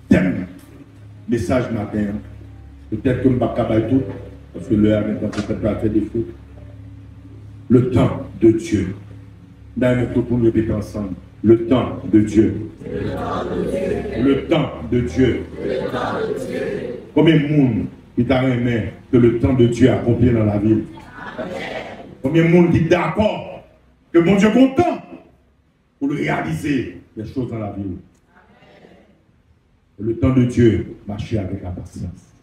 thème, message matin. Peut-être que je ne vais pas tout, parce que l'heure maintenant peut-être va faire défaut. Le temps de Dieu. D'ailleurs, tout pour nous répéter ensemble. Le temps de Dieu. Le temps de Dieu. Combien de monde qui t'a aimé que le temps de Dieu accomplit dans la vie? Combien de monde qui est d'accord que mon Dieu est content pour réaliser les choses dans la vie? Le temps de Dieu, marcher avec la patience.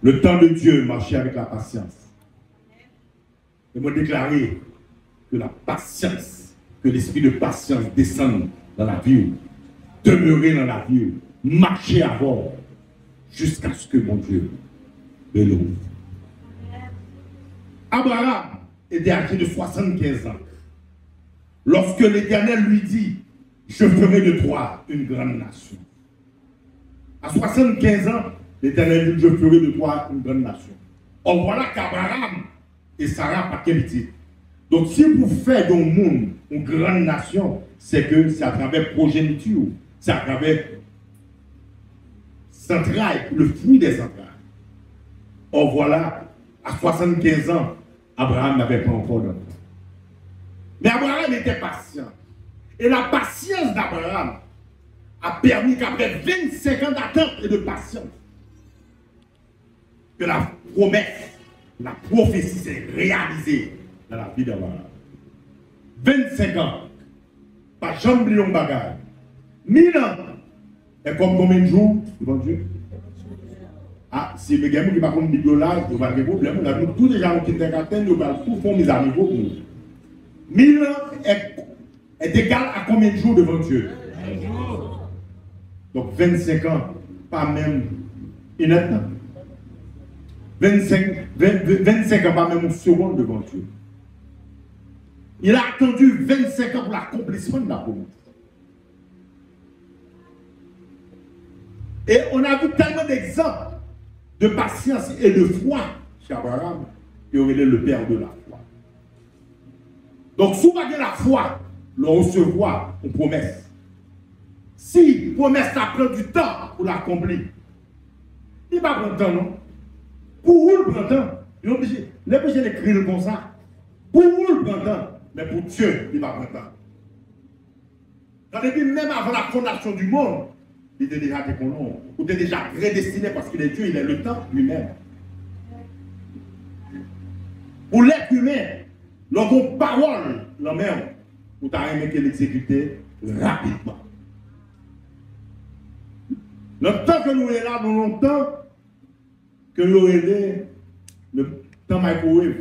Le temps de Dieu, marcher avec la patience. Et moi déclarer que la patience, que l'esprit de patience descende dans la vie, demeurer dans la vie, marcher à bord, jusqu'à ce que mon Dieu me l'ouvre. Abraham était âgé de 75 ans. Lorsque l'Éternel lui dit, je ferai de toi une grande nation. À 75 ans, l'Éternel dit, je ferai de toi une grande nation. Or voilà qu'Abraham et Sarah pas quel titre. Donc si vous faites dans le monde une grande nation, c'est que c'est à travers progéniture, c'est à travers centrailles, le fruit des centrailles. Or voilà, à 75 ans, Abraham n'avait pas encore d'enfant. Mais Abraham était patient. Et la patience d'Abraham a permis qu'après 25 ans d'attente et de patience, que la promesse, la prophétie s'est réalisée dans la vie d'Abraham. 25 ans, pas jamais oublié un bagage. 1000 ans, et comme combien de jours devant Dieu? Ah, si les gens qui ne sont pas comme $10, ils n'ont pas de problème. Nous avons tous les gens qui sont capables de faire tout font mes amis pour nous. 1000 ans est égal à combien de jours devant Dieu? Donc 25 ans, pas même une heure. 25 ans, pas même une seconde devant Dieu. Il a attendu 25 ans pour l'accomplissement de la promesse. Et on a vu tellement d'exemples de patience et de foi chez Abraham, qui aurait été le père de la foi. Donc, si vous avez la foi, le recevoir une promesse. Si la promesse ça prend du temps pour l'accomplir, il va prendre temps, non? Pour vous, le prend temps. Il est obligé d'écrire comme ça. Pour vous, le prend temps. Mais pour Dieu, il va prendre temps. Tandis que même avant la fondation du monde, il était déjà déconnu, il était déjà prédestiné parce qu'il est Dieu, il est le temps lui-même. Pour l'être humain, leur parole, la même, vous avez aimé qu'elle l'exécuter rapidement. Le temps que nous sommes là, nous longtemps que nous sommes le temps microwave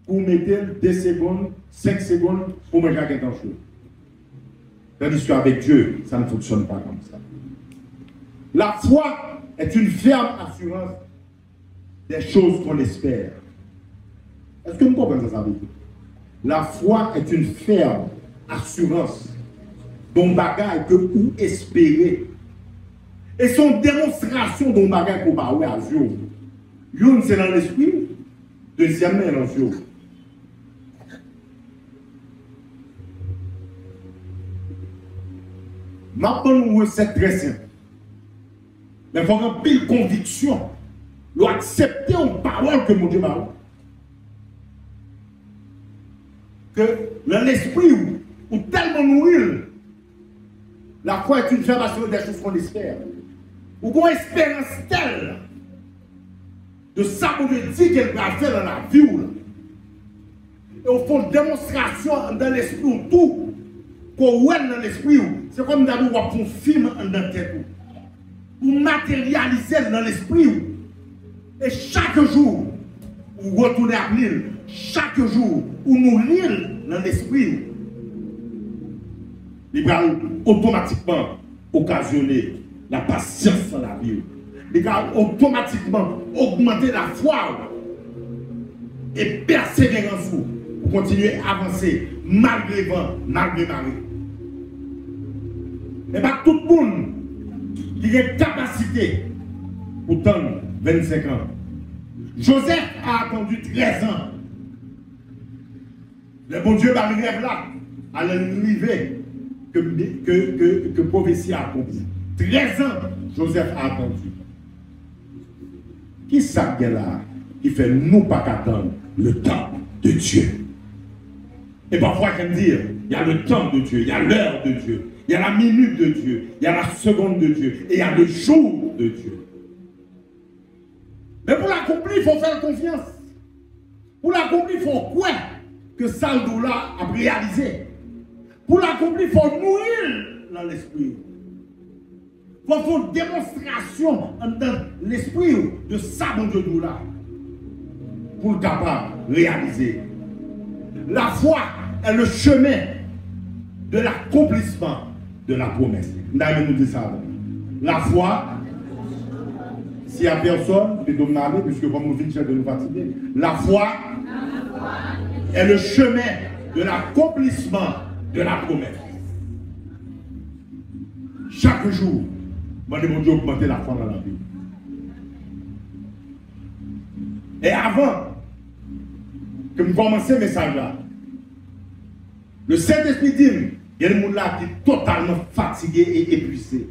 pour mettre 2 secondes, 5 secondes pour manger quelque chose. Tandis qu'avec Dieu, ça ne fonctionne pas comme ça. La foi est une ferme assurance des choses qu'on espère. Est-ce que vous comprenez ça? La foi est une ferme assurance dont bagaille que vous espérez. Et son démonstration dont bagaille qu'on va à Dieu. Une c'est dans l'esprit, deuxième c'est dans Dieu. Maintenant, nous recette très simple. Mais il faut avoir pile conviction. Nous accepter une parole que mon Dieu m'a. Que dans l'esprit, ou tellement nourrir, la foi est une ferme assurance des choses qu'on espère. Ou qu'on espérance telle de ça qu'on veut dire qu'elle va faire dans la vie. Et au fond, démonstration dans l'esprit, tout qu'on voit dans l'esprit, c'est comme d'avoir un film dans la tête. Pour matérialiser dans l'esprit. Et chaque jour, vous retournez à l'île. Chaque jour, vous nourrir dans l'esprit. Il va automatiquement occasionner la patience dans la vie. Il va automatiquement augmenter la foi et persévérer en vous pour continuer à avancer malgré vent, malgré marée. Et pas tout le monde qui a capacité pour tendre 25 ans. Joseph a attendu 13 ans. Le bon Dieu va arriver là, à l'arrivée que prophétie a accompli. 13 ans, Joseph a attendu. Qui ça là qui fait nous pas qu'attendre le temps de Dieu? Et parfois, j'aime dire, il y a le temps de Dieu, il y a l'heure de Dieu, il y a la minute de Dieu, il y a la seconde de Dieu, et il y a le jour de Dieu. Mais pour l'accomplir, il faut faire confiance. Pour l'accomplir, il faut croire que ça là a réalisé. Pour l'accomplir, il faut nourrir dans l'esprit. Il faut faire une démonstration dans l'esprit de ça, mon Dieu, là, pour le capable de réaliser. La foi est le chemin de l'accomplissement de la promesse. Nous dit ça. La foi, s'il n'y a personne, je vais demander, puisque comme nous venons de nous fatiguer, la foi est le chemin de l'accomplissement de la promesse. Chaque jour, moi, mon Dieu, augmenter la foi dans la vie. Et avant que je commence ce message-là, le Saint-Esprit dit, il y a des gens là qui sont totalement fatigués et épuisés.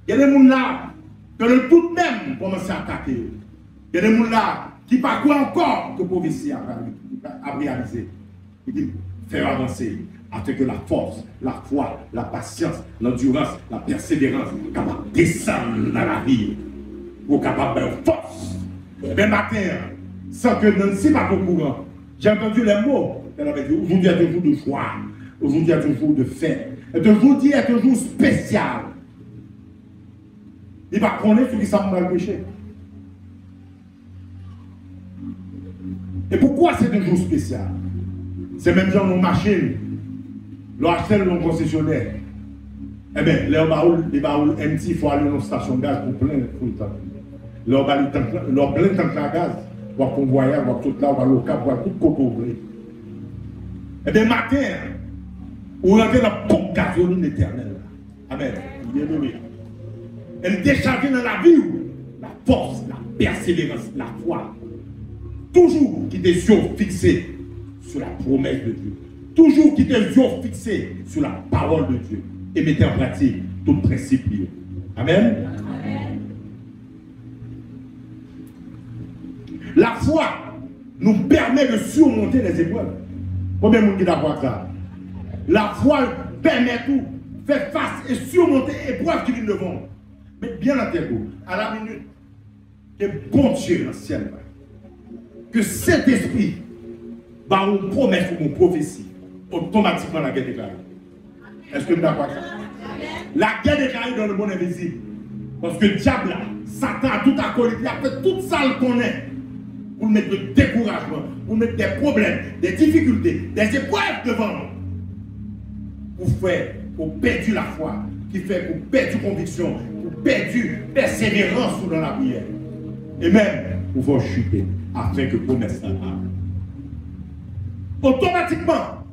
Il y a des gens là que le tout même commence à attaquer. Il y a des gens là qui ne croient pas encore que la prophétie a réalisé. Il dit, faire avancer, afin que la force, la foi, la patience, l'endurance, la persévérance soient capables de descendre dans la vie pour capable de force. Le matin, sans que Nancy pas au courant, j'ai entendu les mots qu'elle avait dit. Aujourd'hui est un jour de joie, aujourd'hui est un jour de fête, et aujourd'hui est un jour spécial. Il va connaître ce qui s'est mal péché. Et pourquoi c'est un jour spécial? C'est même genre nos machines, l'achète dans le concessionnaire. Eh bien, les baouls empty, il faut aller dans la station de gaz pour plein tout le temps. Leur plein de tank de gaz, pour convoyer, pour tout là, pour le cap, pour tout côté. Eh bien, matin, on rentre dans la pompe gasoline éternelle. Amen. Elle décharge dans la vie, la force, la persévérance, la foi. Toujours qui des yeux fixés sur la promesse de Dieu. Toujours qui des yeux fixés sur la parole de Dieu. Et mettez en pratique tout principe. Amen. Amen. La foi nous permet de surmonter les épreuves. Combien de monde qui est d'accord avec ça? La foi permet tout, faire face et surmonter les épreuves qui viennent devant. Mais bien en tête, à la minute que bon Dieu dans le ciel, que cet esprit va une promesse ou une prophétie, automatiquement la guerre déclarée. Est-ce que vous êtes d'accord avec ça? La guerre déclarée dans le monde invisible. Parce que le diable, Satan a tout accolé, il a fait tout ça qu'on est. Pour mettre le découragement, pour mettre des problèmes, des difficultés, des épreuves devant nous. Pour faire, pour perdre la foi, qui fait pour perdre conviction, pour perdre persévérance dans la prière. Et même pour faire chuter, afin que promesse ça arrive. Automatiquement,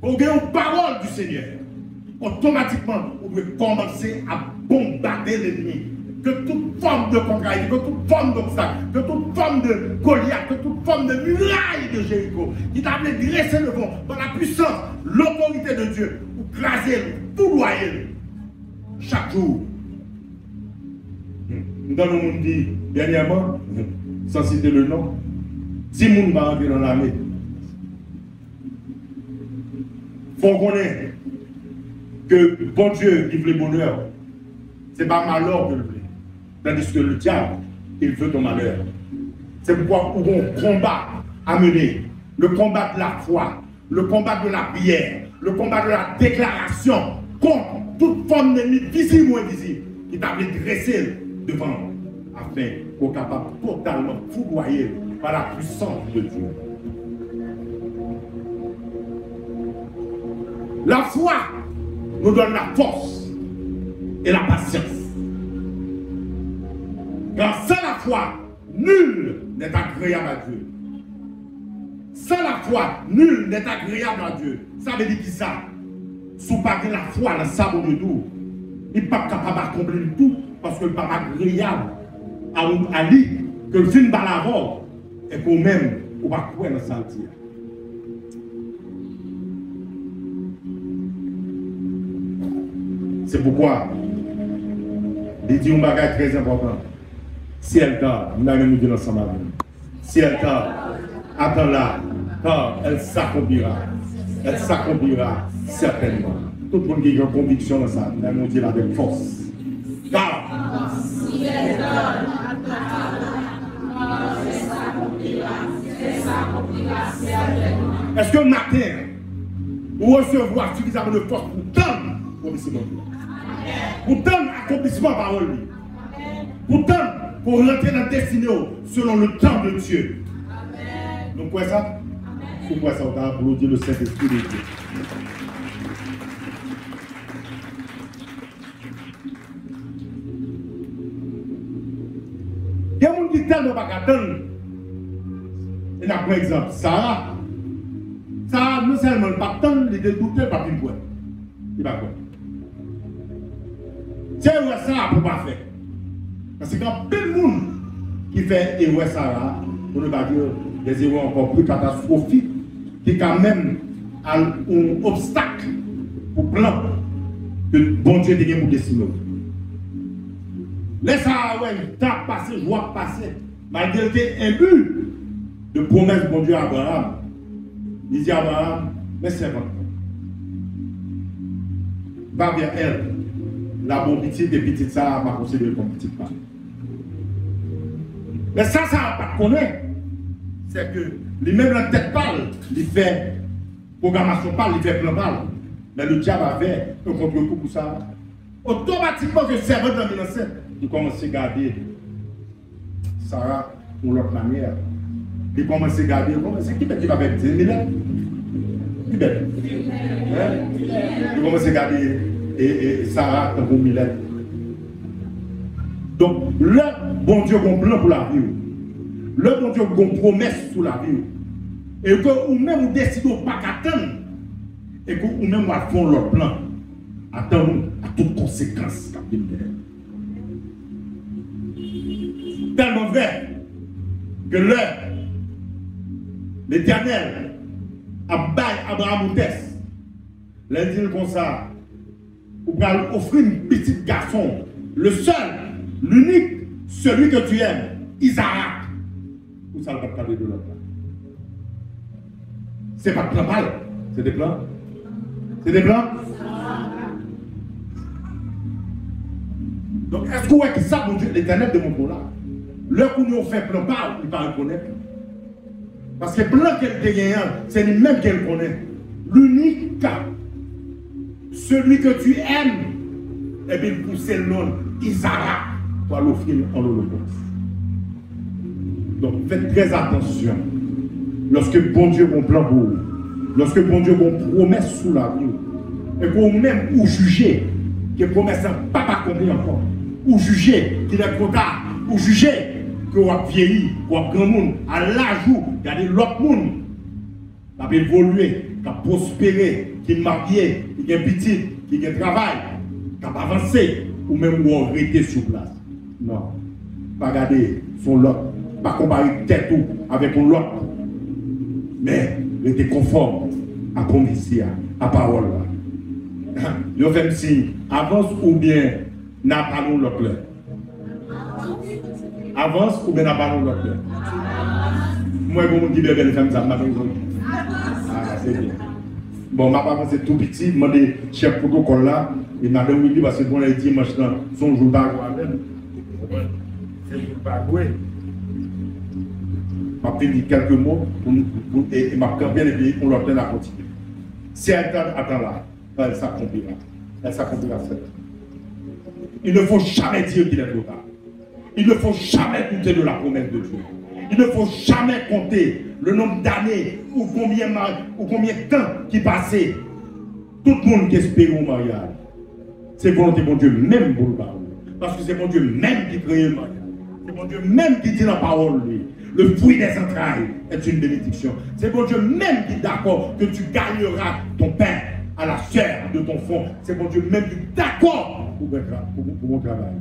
on gagne une parole du Seigneur. Automatiquement, on doit commencer à bombarder l'ennemi. Que toute forme de contrariété, que toute forme d'obstacle, que toute forme de Goliath, que toute forme de muraille de Jéricho, qui t'a appelé dresser le vent par la puissance, l'autorité de Dieu, pour craser, pour loyer chaque jour. Dans le monde dit, dernièrement, sans citer le nom, si le monde va entrer dans l'armée, il faut connaître que bon Dieu qui veut le bonheur, ce n'est pas malheur que le veut. Tandis que le diable, il veut ton malheur. C'est pourquoi on a un combat à mener. Le combat de la foi, le combat de la prière, le combat de la déclaration contre toute forme d'ennemi visible ou invisible qui t'a dressé devant nous, afin qu'on soit capable totalement foudroyer par la puissance de Dieu. La foi nous donne la force et la patience. Car sans la foi, nul n'est agréable à Dieu. Sans la foi, nul n'est agréable à Dieu. Ça veut dire qui ça? Si vous pas de la foi dans ça, de tout, il n'est pas capable d'accomplir tout parce que n'est pas agréable à lui que le film par la robe et qu'on même, on va courir dans le sentier. C'est pourquoi Il dit un bagage très important. Si elle tarde, nous allons nous dire ensemble avec nous. Si elle tarde, attends-la, car elle s'accomplira. Elle s'accomplira certainement. Tout le monde qui a une conviction dans ça, nous allons dire avec force. Car, si elle tarde, est-ce que matin, vous recevoir suffisamment de force pour tendre l'accomplissement? Pour tendre l'accomplissement par parole. Pour tendre, pour rentrer dans la destinée selon le temps de Dieu. Donc, quoi ça? Pourquoi ça? On va applaudir le Saint-Esprit de Dieu. Il y a des gens qui tellement pas attendre. Et là, par exemple, Sarah, non seulement pas attendre, il était douté, pas une fois. Il va quoi? C'est ça pour pas faire. Parce que quand plein de monde qui fait erreur Sarah, pour ne pas dire des erreurs encore plus catastrophiques, qui quand même un obstacle pour plan que bon Dieu a pour dessiner. Laisse ça, ouais, temps passé, joie passé, malgré qu'il imbu de promesses de bon Dieu à Abraham. Il dit à Abraham, mais c'est bon. Va vers elle. La bonne petite des petites, ça m'a considéré comme petite femme. Mais ça va pas connaître. C'est que lui-même la tête parle, il fait programmation parle, il fait plan parle. Mais le diable avait un contre-coup pour ça. Automatiquement, que servant dans 1907, il commence à garder Sarah pour l'autre manière. Il commence à garder, c'est qui va faire 10 000 ans? Qui bête? Il commence à garder et Sarah dans 1000 ans. Donc, le bon Dieu a un plan pour la vie. Le bon Dieu a une promesse sur la vie. Et que vous-même vous décidez de ne pas attendre. Et que vous-même vous faites leur plan. Attendons à toutes conséquences. Tellement vrai que l'Éternel a baillé Abraham ou test. L'Indien comme ça. Vous allez offrir un petit garçon. Le seul, l'unique, celui que tu aimes, Isaac. Où ça ne va pas parler de l'autre? C'est pas de plan mal, c'est des plans. C'est des plans. Donc, est-ce que vous voyez que ça, mon Dieu, l'Éternel de mon coup là, le coup nous fait plan mal, il ne va pas reconnaître. Parce que plan qu'elle dégagne, c'est lui-même qu'elle connaît. L'unique cas, celui que tu aimes, et bien pousser le nom, Isaac, pour l'offrir en l'holocauste. Donc, faites très attention. Lorsque bon Dieu a un plan pour vous, lorsque bon Dieu a une promesse sous la vie, et que vous-même vous jugez que la promesse n'a pas accomplie encore, ou jugez qu'il est trop tard, ou jugez que vous avez vieilli, vous avez grand monde, à l'âge où il y a l'autre monde qui a évolué, qui a prospéré, qui est marié, qui est petit, qui a travail, qui a avancé, ou même vous avez arrêté sur place. Non, pas regarder son lot, pas comparer tête avec un lot, mais rester conforme à la promesse, à la parole. Yo fait signe, avance ou bien n'a pas l'autre. Avance ou bien n'a pas l'autre. Moi, je me dis que je femme ça, ah, c'est bien. Bon, ma maman c'est tout petit, je demande chef protocole là, et madame Willy, parce que pour les dimanche, son jour pas même. C'est jour pas joué. Je vais dire quelques mots et je vais bien et puis on leur donne à continuer. Si elle attend là, elle s'accomplira. Elle s'accomplira cette. Il ne faut jamais dire qu'il est trop tard. Il ne faut jamais douter de la promesse de Dieu. Il ne faut jamais compter le nombre d'années ou combien de temps qui passait. Tout le monde qui espère au mariage. C'est volonté de Dieu même pour le parler. Parce que c'est mon Dieu même qui crée le mariage. C'est mon Dieu même qui dit la parole, lui. Le fruit des entrailles est une bénédiction. C'est mon Dieu même qui est d'accord que tu gagneras ton pain à la chair de ton fond. C'est mon Dieu même qui est d'accord pour mon travail.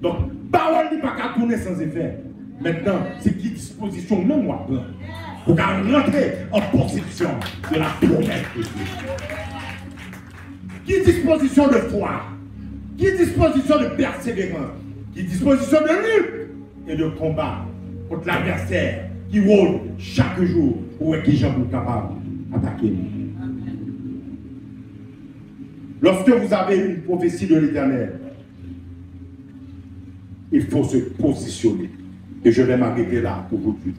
Donc, parole n'est pas qu'à tourner sans effet. Maintenant, c'est qui disposition même moi pour rentrer en possession de la promesse de Dieu. Qui disposition de foi Qui disposition de persévérance, qui disposition de lutte et de combat contre l'adversaire qui rôde chaque jour pour être qui j'en suis capable d'attaquer. Lorsque vous avez une prophétie de l'Éternel, il faut se positionner. Et je vais m'arrêter là aujourd'hui.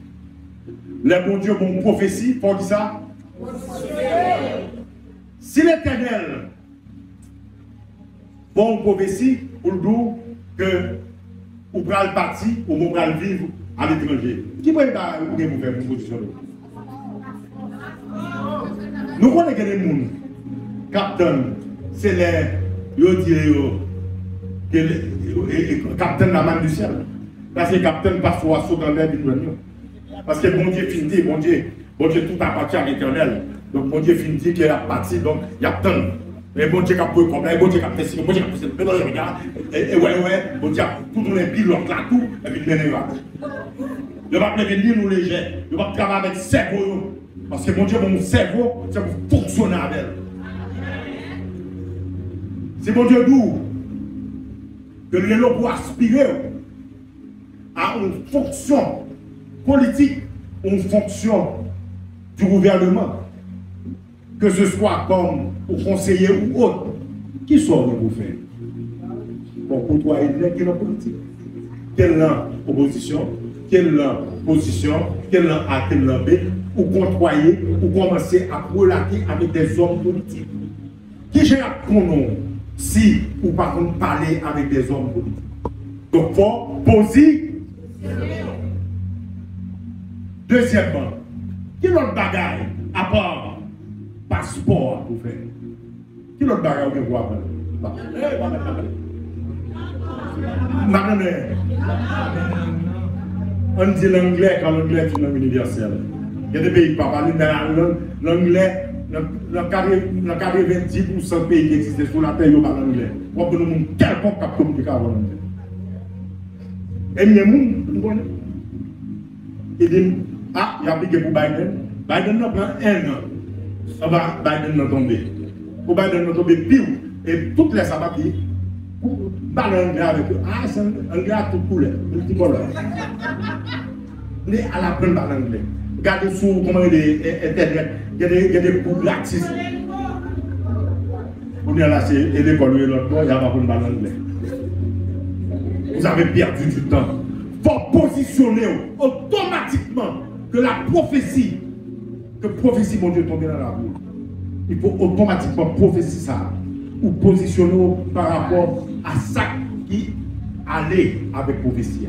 Les bons dieux, mon prophétie, pour dire ça. Si l'Éternel, bon prophétie, pour le dire que vous prenez le parti ou vous prenez le vivre à l'étranger, qui peut vous faire une position? Nous connaissons des gens, capitaine, c'est les capitaine la main du ciel. Parce que le capitaine parfois saute dans l'air du douanier. Parce que bon Dieu finit, bon Dieu tout appartient à l'Éternel. Donc bon Dieu finit qu'il a parti, donc il y a tant. Et bon Dieu qui a pris comme bon Dieu qui a fait ci, bon Dieu qui a fait ça. Et ouais, bon Dieu a tout donné pilote là, tout, et puis il vient de va prévenir nous légers, il va travailler avec cerveau. Parce que mon Dieu, mon cerveau, c'est pour fonctionner avec elle. C'est mon Dieu d'où que nous allons pour aspirer à une fonction politique, une fonction du gouvernement, que ce soit comme au conseiller ou autre, qui sont vous faire pour côtoyer les qui sont politique. Quelle est l'opposition, quelle est l'opposition, quelle est A, quelle est B, ou côtoyer, ou commencer à relater avec des hommes politiques. Qui j'ai appris nom si ou par contre parler avec des hommes politiques. Donc, pour poser. Deuxièmement, quel autre bagaille à part passeport pour faire? Quel autre bagaille vous pouvez faire? On dit l'anglais quand l'anglais est une langue universelle. Il y a des pays qui parlent l'anglais. Dans 90% de pays qui existent sur la terre, ils parlent anglais. On peut nous montrer quelconque qui communique avec l'anglais. Et il y a des gens qui disent, ah, il y a appliqué pour Biden. Biden n'a pas un an. Biden n'a tombé. Pour Biden n'a tombé pire. Et toutes les sabbats qui parlent anglais avec eux. Ah, c'est un anglais à tout couleur, multicolore. Mais à la peine parler anglais. Regardez sur comment Internet, il y a des cours gratis. On est là, c'est l'école et l'autre, il n'y a pas de parler anglais. Vous avez perdu du temps. Il faut positionner automatiquement que la prophétie, mon Dieu, tombe dans la roue. Il faut automatiquement prophétiser ça. Ou positionner par rapport à ça qui allait avec prophétie.